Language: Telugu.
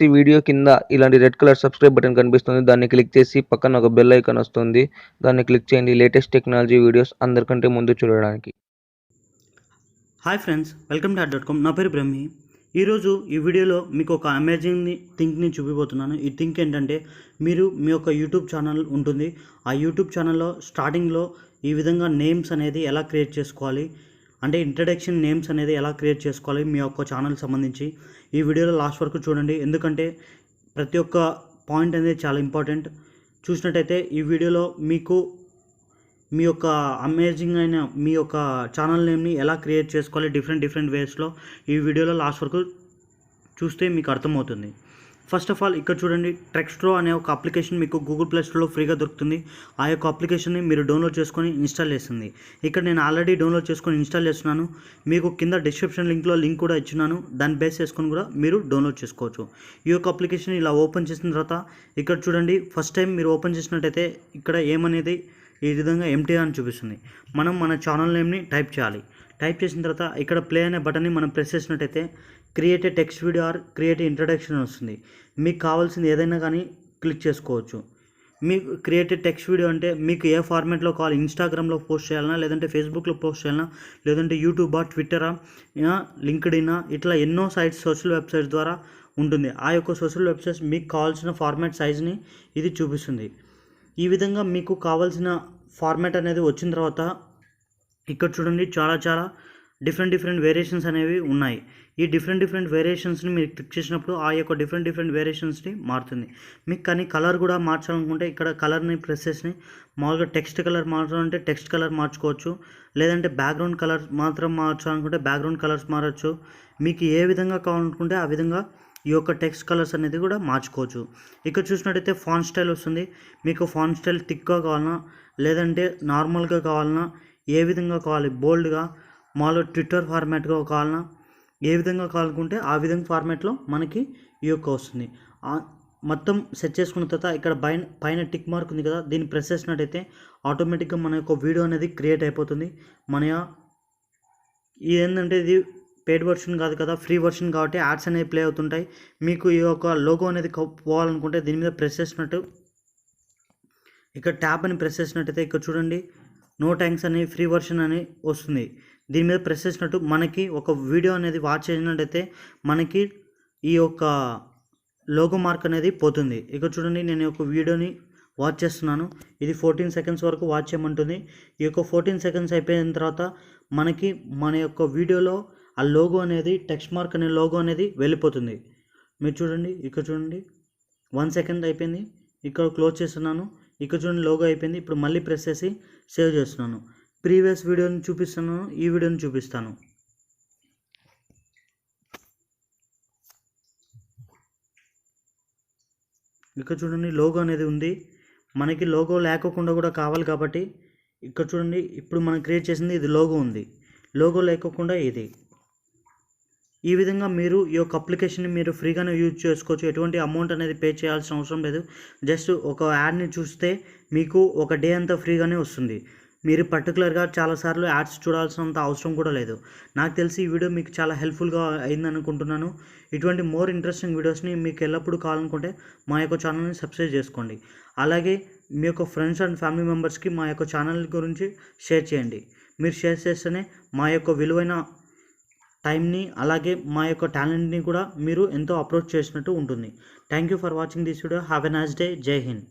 ఈ వీడియో కింద ఇలాంటి రెడ్ కలర్ సబ్స్క్రైబ్ బటన్ కనిపిస్తుంది. దాన్ని క్లిక్ చేసి పక్కన ఒక బెల్ ఐకాన్ వస్తుంది. దాన్ని క్లిక్ చేయండి లేటెస్ట్ టెక్నాలజీ వీడియోస్ అందరికంటే ముందు చూడడానికి. Hi friends, welcome to @.com. నా పేరు బ్రహ్మి. ఈరోజు ఈ వీడియోలో మీకు ఒక అమేజింగ్ థింక్ని చూపిపోతున్నాను. ఈ థింక్ ఏంటంటే, మీరు మీ యొక్క యూట్యూబ్ ఛానల్ ఉంటుంది. ఆ యూట్యూబ్ ఛానల్లో స్టార్టింగ్లో ఈ విధంగా నేమ్స్ అనేది ఎలా క్రియేట్ చేసుకోవాలి, అంటే ఇంట్రడక్షన్ నేమ్స్ అనేది ఎలా క్రియేట్ చేసుకోవాలి మీ యొక్క ఛానల్ సంబంధించి ఈ వీడియోలో లాస్ట్ వరకు చూడండి. ఎందుకంటే ప్రతి ఒక్క పాయింట్ అనేది చాలా ఇంపార్టెంట్. చూసినట్టయితే ఈ వీడియోలో మీకు మీ యొక్క అమేజింగ్ అయిన మీ యొక్క ఛానల్ నేమ్ని ఎలా క్రియేట్ చేసుకోవాలి డిఫరెంట్ వేస్లో ఈ వీడియోలో లాస్ట్ వరకు చూస్తే మీకు అర్థమవుతుంది. ఫస్ట్ ఆఫ్ ఆల్ ఇక్కడ చూడండి, టెక్స్ట్రో అనే ఒక అప్లికేషన్ మీకు గూగుల్ ప్లే స్టోర్లో ఫ్రీగా దొరుకుతుంది. ఆ యొక్క అప్లికేషన్ని మీరు డౌన్లోడ్ చేసుకొని ఇన్స్టాల్ చేస్తుంది. ఇక్కడ నేను ఆల్రెడీ డౌన్లోడ్ చేసుకొని ఇన్స్టాల్ చేస్తున్నాను. మీకు కింద డిస్క్రిప్షన్ లింక్ కూడా ఇచ్చినాను. దాన్ని బేస్ చేసుకొని కూడా మీరు డౌన్లోడ్ చేసుకోవచ్చు. ఈ యొక్క అప్లికేషన్ ఇలా ఓపెన్ చేసిన తర్వాత ఇక్కడ చూడండి, ఫస్ట్ టైం మీరు ఓపెన్ చేసినట్టయితే ఇక్కడ ఏమనేది ఈ విధంగా ఎంటీ అని చూపిస్తుంది. మనం మన ఛానల్ నేమ్ని టైప్ చేయాలి. టైప్ చేసిన తర్వాత ఇక్కడ ప్లే అనే బటన్ని మనం ప్రెస్ చేసినట్టయితే create a text video or create a introduction వస్తుంది. మీకు కావాల్సింది ఏదైనా కానీ క్లిక్ చేసుకోవచ్చు. మీకు క్రియేట్ ఏ టెక్స్ట్ వీడియో అంటే మీకు ఏ ఫార్మాట్లో కావాలి, ఇన్స్టాగ్రామ్లో పోస్ట్ చేయాలన్నా, లేదంటే ఫేస్బుక్లో పోస్ట్ చేయాలన్నా, లేదంటే యూట్యూబా, ట్విట్టరా, లింక్డ్ఇన్, ఇట్లా ఎన్నో సైట్స్ సోషల్ వెబ్సైట్స్ ద్వారా ఉంటుంది. ఆ యొక్క సోషల్ వెబ్సైట్స్ మీకు కావాల్సిన ఫార్మాట్ సైజ్ని ఇది చూపిస్తుంది. ఈ విధంగా మీకు కావాల్సిన ఫార్మాట్ అనేది వచ్చిన తర్వాత ఇక్కడ చూడండి, చాలా డిఫరెంట్ వేరియేషన్స్ అనేవి ఉన్నాయి. ఈ డిఫరెంట్ వేరియేషన్స్ని మీరు క్లిక్ చేసినప్పుడు ఆ యొక్క డిఫరెంట్ వేరియేషన్స్ని మారుతుంది. మీకు కానీ కలర్ కూడా మార్చాలనుకుంటే ఇక్కడ కలర్ని ప్రెస్ చేసి మామూలుగా టెక్స్ట్ కలర్ మార్చాలంటే టెక్స్ట్ కలర్ మార్చుకోవచ్చు, లేదంటే బ్యాక్గ్రౌండ్ కలర్ మాత్రం మార్చాలనుకుంటే బ్యాక్గ్రౌండ్ కలర్స్ మారచ్చు. మీకు ఏ విధంగా కావాలనుకుంటే ఆ విధంగా ఈ యొక్క టెక్స్ట్ కలర్స్ అనేది కూడా మార్చుకోవచ్చు. ఇక్కడ చూసినట్టయితే ఫాంట్ స్టైల్ వస్తుంది. మీకు ఫాంట్ స్టైల్ థిక్గా కావాలన్నా, లేదంటే నార్మల్గా కావాలన్నా, ఏ విధంగా కావాలి, బోల్డ్గా, మామూలుగా ట్విట్టర్ ఫార్మాట్గా కావాలన్నా, ఏ విధంగా కావాలనుకుంటే ఆ విధంగా ఫార్మాట్లో మనకి ఈ యొక్క వస్తుంది. మొత్తం సెట్ చేసుకున్న తర్వాత ఇక్కడ పైన టిక్ మార్క్ ఉంది కదా, దీన్ని ప్రెస్ చేసినట్టయితే ఆటోమేటిక్గా మన యొక్క వీడియో అనేది క్రియేట్ అయిపోతుంది. ఇది ఏంటంటే ఇది పెయిడ్ వర్షన్ కాదు కదా, ఫ్రీ వర్షన్ కాబట్టి యాడ్స్ అనేవి ప్లే అవుతుంటాయి. మీకు ఈ యొక్క లోగో అనేది పోవాలనుకుంటే దీని మీద ప్రెస్ చేసినట్టు ఇక్కడ ట్యాబ్ అని ప్రెస్ చేసినట్టయితే ఇక్కడ చూడండి, నో థ్యాంక్స్ అని ఫ్రీ వర్షన్ అని వస్తుంది. దీని మీద ప్రెస్ చేసినట్టు మనకి ఒక వీడియో అనేది వాచ్ చేసినట్టయితే మనకి ఈ యొక్క లోగో మార్క్ అనేది పోతుంది. ఇక్కడ చూడండి, నేను ఒక వీడియోని వాచ్ చేస్తున్నాను. ఇది 14 సెకండ్స్ వరకు వాచ్ చేయమంటుంది. ఈ యొక్క 14 సెకండ్స్ అయిపోయిన తర్వాత మనకి మన యొక్క వీడియోలో ఆ లోగో అనేది, టెక్స్ట్ మార్క్ అనే లోగో అనేది వెళ్ళిపోతుంది. మీరు చూడండి, ఇక్కడ చూడండి 1 సెకండ్ అయిపోయింది. ఇక్కడ క్లోజ్ చేస్తున్నాను. ఇక్కడ చూడండి లోగో అయిపోయింది. ఇప్పుడు మళ్ళీ ప్రెస్ చేసి సేవ్ చేస్తున్నాను. ప్రీవియస్ వీడియోని చూపిస్తున్నాను, ఈ వీడియోని చూపిస్తాను. ఇక్కడ చూడండి లోగో అనేది ఉంది. మనకి లోగో లేకోకుండా కూడా కావాలి కాబట్టి ఇక్కడ చూడండి, ఇప్పుడు మనం క్రియేట్ చేసింది ఇది లోగో ఉంది. లోగో లేకోకుండా ఇది. ఈ విధంగా మీరు ఈ యొక్క అప్లికేషన్ని మీరు ఫ్రీగానే యూజ్ చేసుకోవచ్చు. ఎటువంటి అమౌంట్ అనేది పే చేయాల్సిన అవసరం లేదు. జస్ట్ ఒక యాడ్ని చూస్తే మీకు ఒక డే అంతా ఫ్రీగానే వస్తుంది. మీరు పర్టికులర్గా చాలాసార్లు యాడ్స్ చూడాల్సినంత అవసరం కూడా లేదు. నాకు తెలిసి ఈ వీడియో మీకు చాలా హెల్ప్ఫుల్గా అయిందనుకుంటున్నాను. ఇటువంటి మోర్ ఇంట్రెస్టింగ్ వీడియోస్ని మీకు ఎల్లప్పుడూ కావాలనుకుంటే మా యొక్క ఛానల్ని సబ్స్క్రైబ్ చేసుకోండి. అలాగే మీ యొక్క ఫ్రెండ్స్ అండ్ ఫ్యామిలీ మెంబర్స్కి మా యొక్క ఛానల్ గురించి షేర్ చేయండి. మీరు షేర్ చేస్తేనే మా యొక్క విలువైన టైంని, అలాగే మా యొక్క టాలెంట్ని కూడా మీరు ఎంతో అప్రోచ్ చేసినట్టు ఉంటుంది. Thank you for watching this video. Have a nice day. జై హింద్.